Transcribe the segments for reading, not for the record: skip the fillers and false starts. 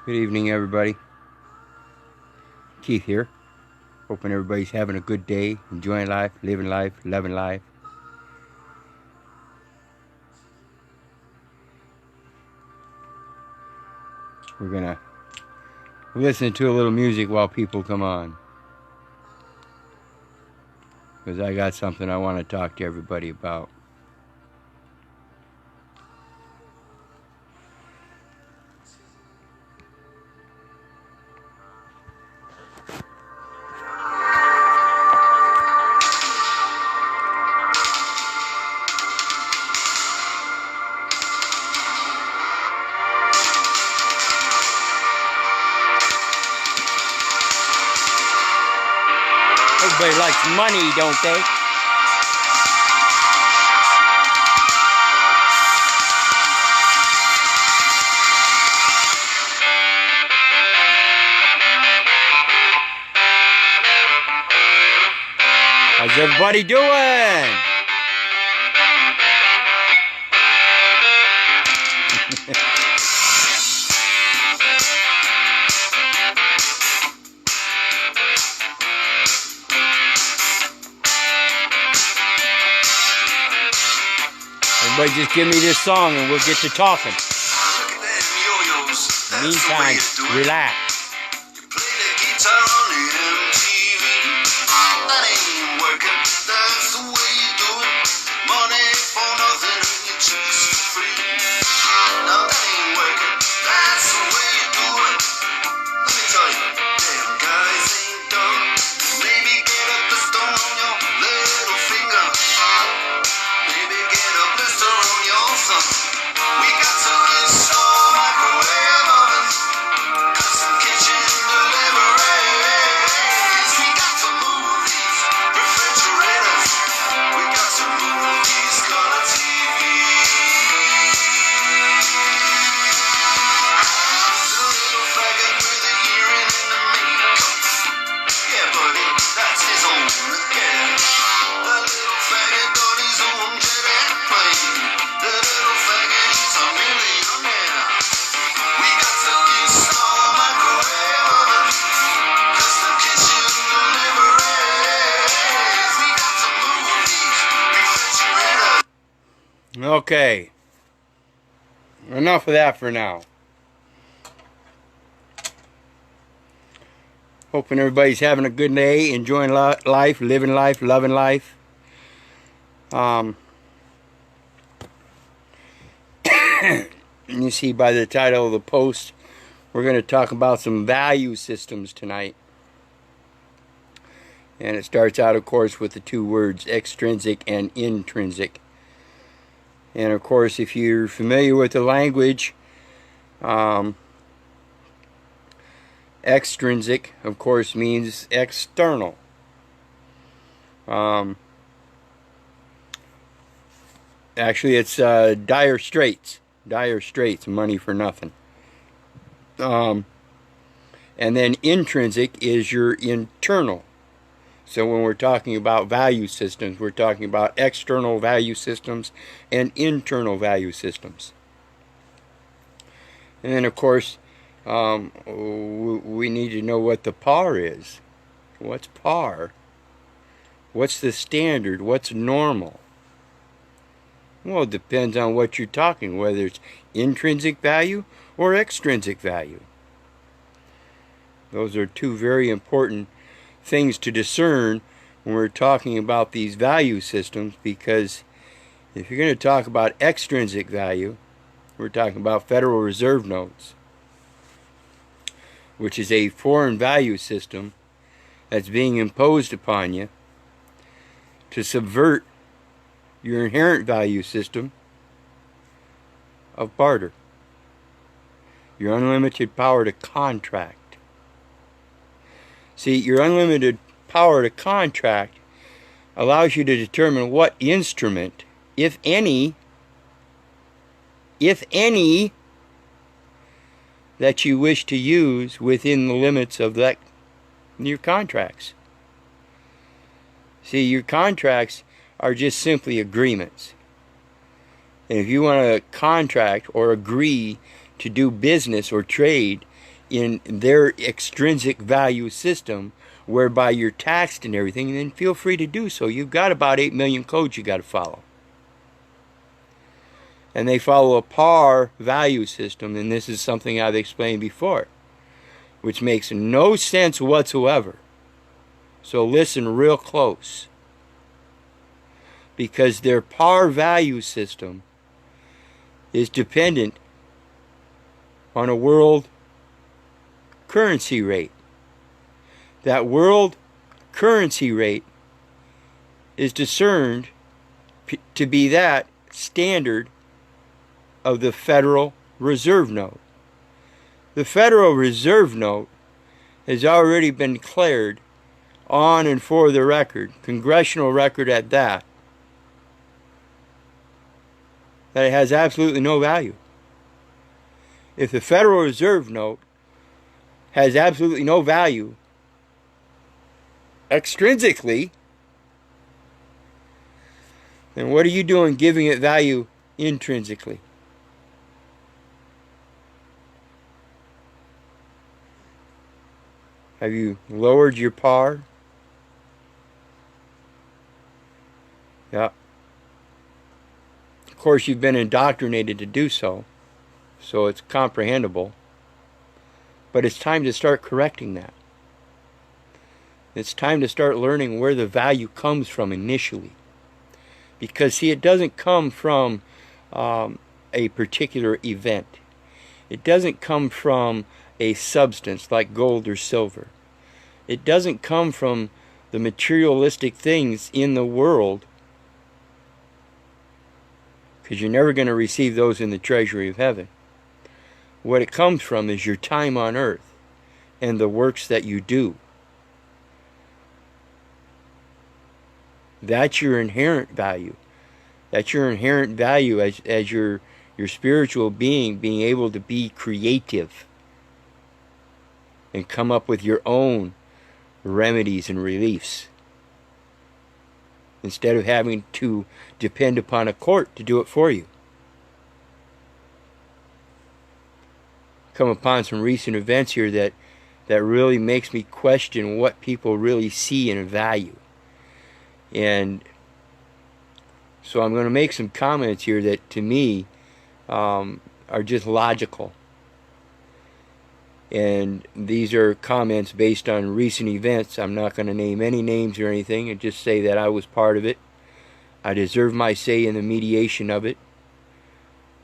Good evening, everybody. Keith here. Hoping everybody's having a good day, enjoying life, living life, loving life. We're gonna listen to a little music while people come on, because I got something I want to talk to everybody about. Everybody likes money, don't they? How's everybody doing? Everybody just give me this song and we'll get to talking. Meantime, relax. Okay, enough of that for now. Hoping everybody's having a good day, enjoying life, living life, loving life. You see by the title of the post, we're going to talk about some value systems tonight. And it starts out, of course, with the two words, extrinsic and intrinsic. And of course, if you're familiar with the language, extrinsic, of course, means external. Actually, it's dire straits, money for nothing. And then intrinsic is your internal. So when we're talking about value systems, we're talking about external value systems and internal value systems. And then, of course, we need to know what the par is. What's par? What's the standard? What's normal? Well, it depends on what you're talking, whether it's intrinsic value or extrinsic value. Those are two very important things to discern when we're talking about these value systems, because if you're going to talk about extrinsic value, we're talking about Federal Reserve notes, which is a foreign value system that's being imposed upon you to subvert your inherent value system of barter, your unlimited power to contract. See, your unlimited power to contract allows you to determine what instrument, if any, that you wish to use within the limits of your contracts. See, your contracts are just simply agreements. And if you want to contract or agree to do business or trade, in their extrinsic value system, whereby you're taxed and everything, then feel free to do so. You've got about 8 million codes you got to follow. And they follow a par value system, and this is something I've explained before, which makes no sense whatsoever. So listen real close. Because their par value system is dependent on a world currency rate. That world currency rate is discerned to be that standard of the Federal Reserve Note. The Federal Reserve Note has already been declared on and for the record, congressional record at that, that it has absolutely no value. If the Federal Reserve Note has absolutely no value extrinsically, then what are you doing giving it value intrinsically? Have you lowered your par? Yeah. Of course, you've been indoctrinated to do so, so it's comprehensible. But it's time to start correcting that. It's time to start learning where the value comes from initially. Because, see, it doesn't come from a particular event. It doesn't come from a substance like gold or silver. It doesn't come from the materialistic things in the world, because you're never going to receive those in the treasury of heaven. What it comes from is your time on earth and the works that you do. That's your inherent value. That's your inherent value as your spiritual being able to be creative and come up with your own remedies and reliefs, instead of having to depend upon a court to do it for you. Come upon some recent events here that really makes me question what people really see and value. And so I'm going to make some comments here that to me are just logical. And these are comments based on recent events. I'm not going to name any names or anything, and just say that I was part of it. I deserve my say in the mediation of it.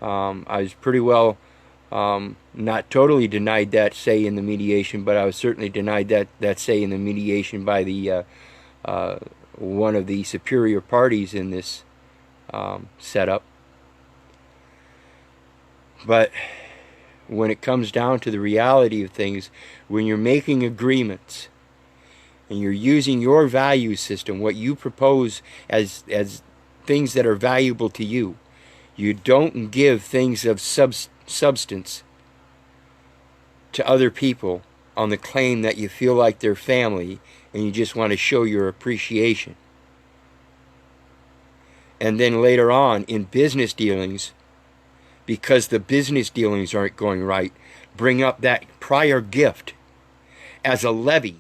I was pretty well not totally denied that say in the mediation, but I was certainly denied that say in the mediation by the one of the superior parties in this setup. But when it comes down to the reality of things, when you're making agreements and you're using your value system, what you propose as things that are valuable to you, you don't give things of substance to other people on the claim that you feel like they're family and you just want to show your appreciation. And then later on in business dealings, because the business dealings aren't going right, bring up that prior gift as a levy.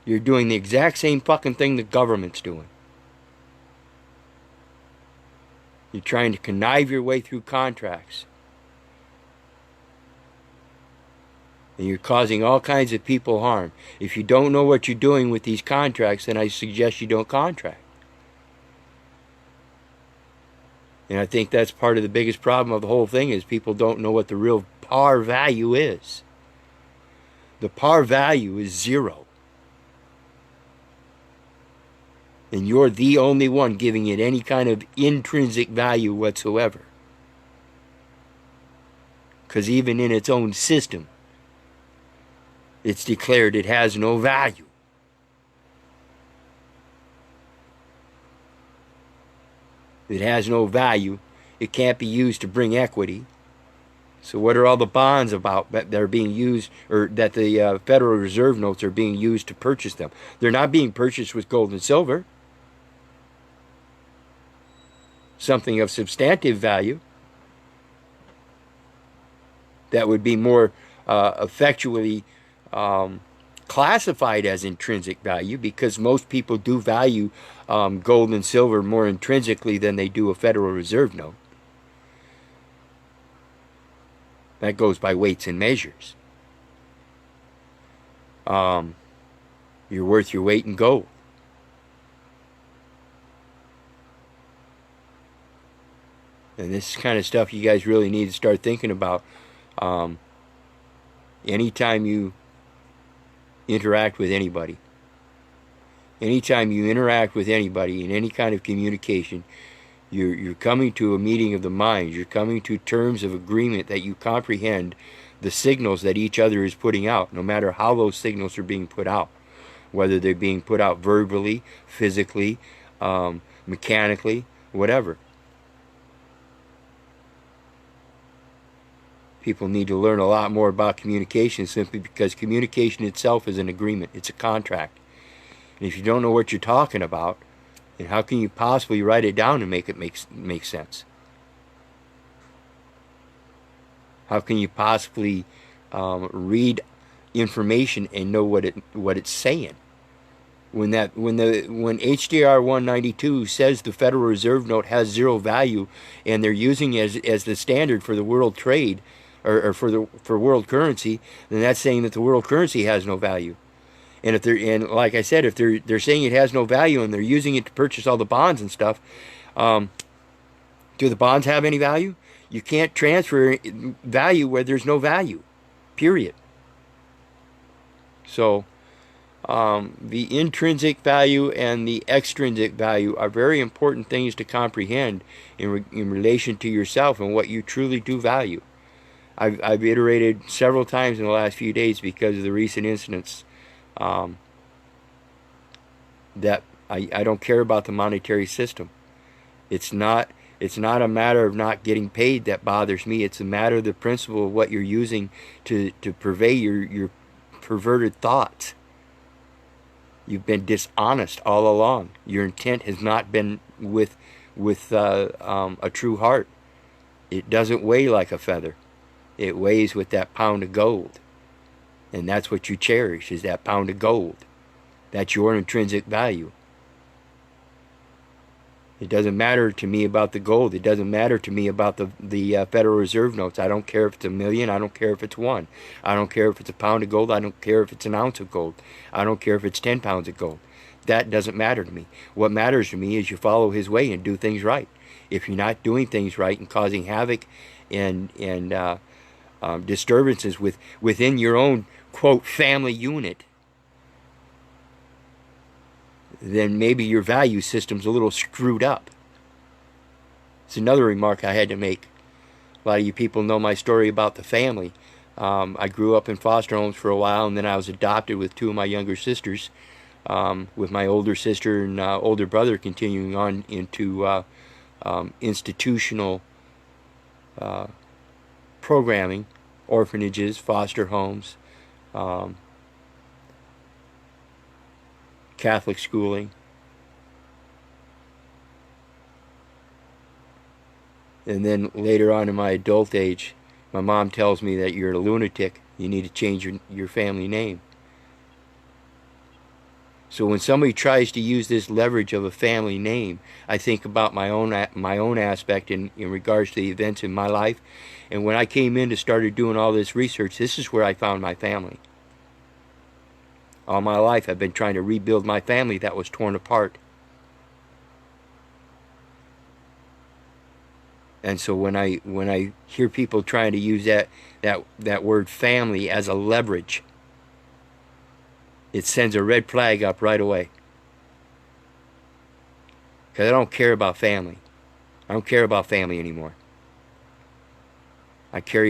You're doing the exact same fucking thing the government's doing. You're trying to connive your way through contracts. And you're causing all kinds of people harm. If you don't know what you're doing with these contracts, then I suggest you don't contract. And I think that's part of the biggest problem of the whole thing, is people don't know what the real par value is. The par value is zero. And you're the only one giving it any kind of intrinsic value whatsoever. Because even in its own system, it's declared it has no value. It has no value. It can't be used to bring equity. So what are all the bonds about that they're being used, or that the Federal Reserve Notes are being used to purchase them? They're not being purchased with gold and silver, something of substantive value. that would be more effectually classified as intrinsic value, because most people do value gold and silver more intrinsically than they do a Federal Reserve note. That goes by weights and measures. You're worth your weight in gold. And this is kind of stuff you guys really need to start thinking about. Anytime you interact with anybody. Anytime you interact with anybody in any kind of communication, you're coming to a meeting of the minds. You're coming to terms of agreement that you comprehend the signals that each other is putting out, no matter how those signals are being put out. Whether they're being put out verbally, physically, mechanically, whatever. People need to learn a lot more about communication, simply because communication itself is an agreement. It's a contract. And if you don't know what you're talking about, then how can you possibly write it down and make it make sense? How can you possibly read information and know what it's saying? When HDR 192 says the Federal Reserve note has zero value, and they're using it as the standard for the world trade, or for world currency, then that's saying that the world currency has no value. And like I said, if they're saying it has no value and they're using it to purchase all the bonds and stuff, do the bonds have any value? You can't transfer value where there's no value. Period. So the intrinsic value and the extrinsic value are very important things to comprehend in relation to yourself and what you truly do value. I've iterated several times in the last few days because of the recent incidents that I don't care about the monetary system. It's not a matter of not getting paid that bothers me. It's a matter of the principle of what you're using to purvey your perverted thoughts. You've been dishonest all along. Your intent has not been with a true heart. It doesn't weigh like a feather. It weighs with that pound of gold. And that's what you cherish, is that pound of gold. That's your intrinsic value. It doesn't matter to me about the gold. It doesn't matter to me about the Federal Reserve notes. I don't care if it's 1,000,000. I don't care if it's 1. I don't care if it's a pound of gold. I don't care if it's an ounce of gold. I don't care if it's 10 pounds of gold. That doesn't matter to me. What matters to me is you follow his way and do things right. If you're not doing things right and causing havoc and disturbances within your own, quote, family unit, then maybe your value system's a little screwed up. It's another remark I had to make. A lot of you people know my story about the family. I grew up in foster homes for a while, and then I was adopted with 2 of my younger sisters, with my older sister and older brother continuing on into institutional programming, orphanages, foster homes, Catholic schooling. And then later on in my adult age, my mom tells me that you're a lunatic. You need to change your family name. So when somebody tries to use this leverage of a family name, I think about my own aspect in regards to the events in my life. And when I came in to started doing all this research, this is where I found my family. All my life I've been trying to rebuild my family that was torn apart. And so when I hear people trying to use that word family as a leverage, it sends a red flag up right away. Because I don't care about family. I don't care about family anymore. I care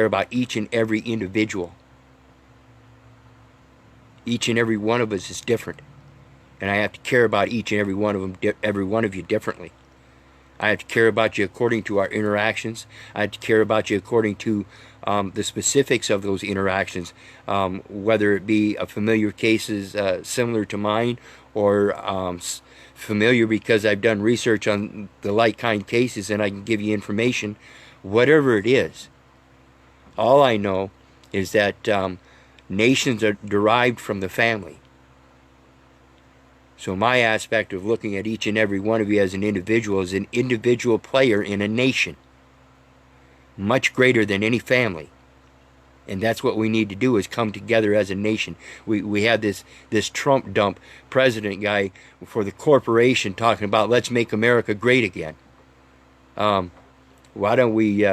about each and every individual. Each and every one of us is different, and I have to care about each and every one of them, every one of you differently. I have to care about you according to our interactions. I have to care about you according to the specifics of those interactions, whether it be a familiar cases similar to mine, or familiar because I've done research on the like kind cases and I can give you information. Whatever it is, All I know is that nations are derived from the family. So my aspect of looking at each and every one of you as an individual is an individual player in a nation, much greater than any family. And that's what we need to do, is come together as a nation. We had this Trump dump president guy for the corporation talking about let's make America great again. Why don't we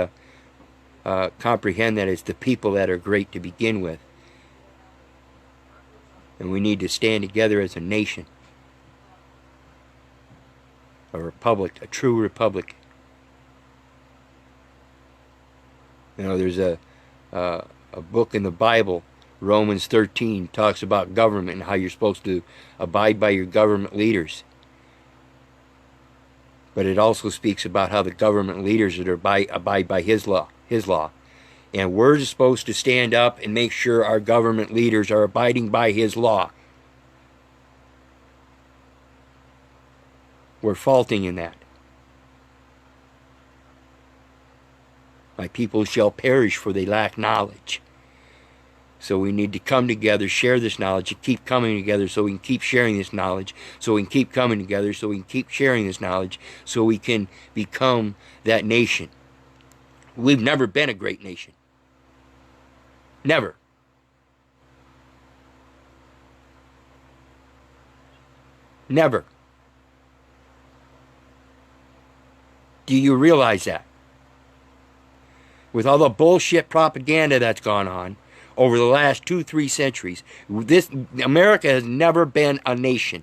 comprehend that it's the people that are great to begin with? And we need to stand together as a nation. A republic, a true republic. You know, there's a book in the Bible, Romans 13, talks about government and how you're supposed to abide by your government leaders. But it also speaks about how the government leaders are to abide by His law. And we're supposed to stand up and make sure our government leaders are abiding by His law. We're faulting in that. My people shall perish, for they lack knowledge. So we need to come together, share this knowledge, and keep coming together so we can keep sharing this knowledge, so we can keep coming together, so we can keep sharing this knowledge, so we can become that nation. We've never been a great nation. Never. Never. Do you realize that? With all the bullshit propaganda that's gone on over the last 2-3 centuries, America has never been a nation.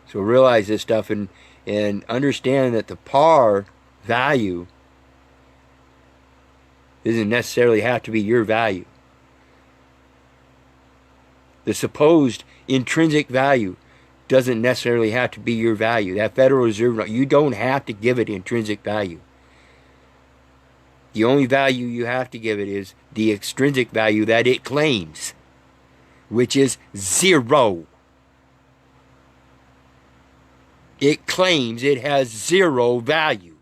So realize this stuff and understand that the par value doesn't necessarily have to be your value. The supposed intrinsic value doesn't necessarily have to be your value. That Federal Reserve note, you don't have to give it intrinsic value. The only value you have to give it is the extrinsic value that it claims, which is 0. It claims it has 0 value.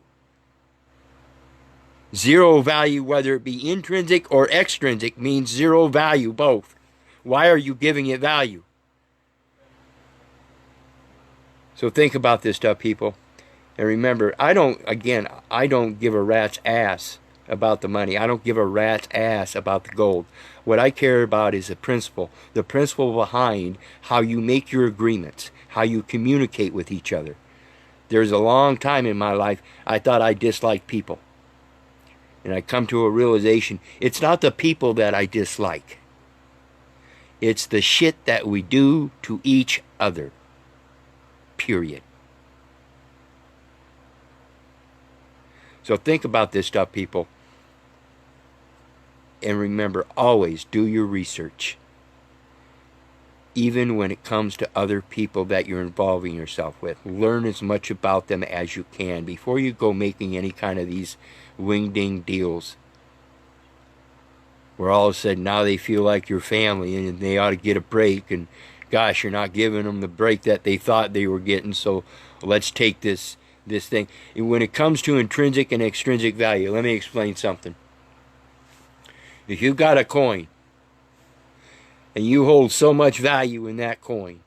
0 value, whether it be intrinsic or extrinsic, means 0 value both. Why are you giving it value? So think about this stuff, people. And remember, I don't give a rat's ass about the money. I don't give a rat's ass about the gold. What I care about is the principle behind how you make your agreements, how you communicate with each other. There's a long time in my life I thought I disliked people. And I come to a realization, it's not the people that I dislike. It's the shit that we do to each other. Period. So think about this stuff, people. And remember, always do your research. Even when it comes to other people that you're involving yourself with. Learn as much about them as you can before you go making any kind of these wing-ding deals. Where all of a sudden now they feel like your family and they ought to get a break, and gosh, you're not giving them the break that they thought they were getting, so let's take this thing. And when it comes to intrinsic and extrinsic value, let me explain something. If you've got a coin and you hold so much value in that coin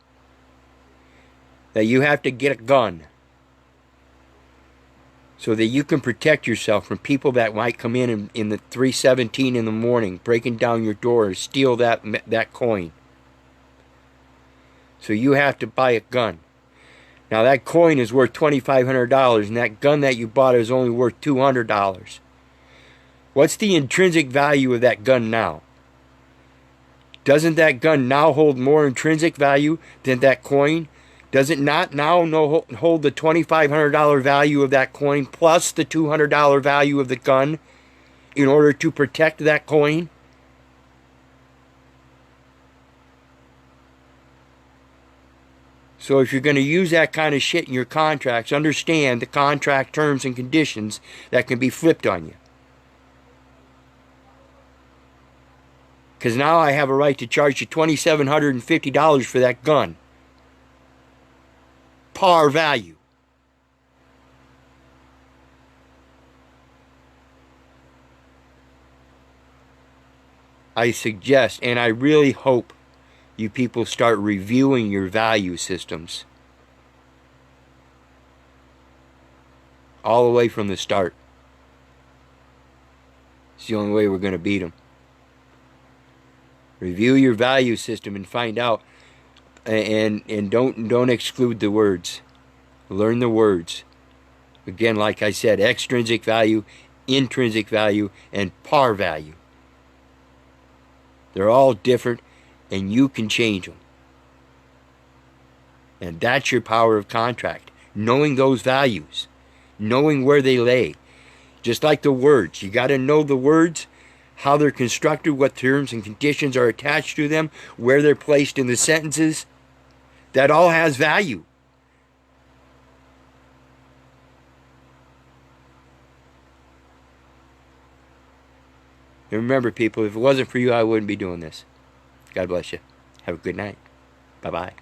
that you have to get a gun so that you can protect yourself from people that might come in the 3:17 in the morning, breaking down your door and steal that coin. So you have to buy a gun. Now that coin is worth $2,500, and that gun that you bought is only worth $200. What's the intrinsic value of that gun now? Doesn't that gun now hold more intrinsic value than that coin? Does it not now hold the $2,500 value of that coin plus the $200 value of the gun in order to protect that coin? So if you're going to use that kind of shit in your contracts, understand the contract terms and conditions that can be flipped on you. Because now I have a right to charge you $2,750 for that gun. Par value. I suggest, and I really hope, you people start reviewing your value systems. All the way from the start. It's the only way we're going to beat them. Review your value system and find out, and don't exclude the words. Learn the words. Again, like I said, extrinsic value, intrinsic value, and par value. They're all different, and you can change them. And that's your power of contract. Knowing those values. Knowing where they lay. Just like the words. You got to know the words, how they're constructed, what terms and conditions are attached to them, where they're placed in the sentences. That all has value. And remember, people, if it wasn't for you, I wouldn't be doing this. God bless you. Have a good night. Bye-bye.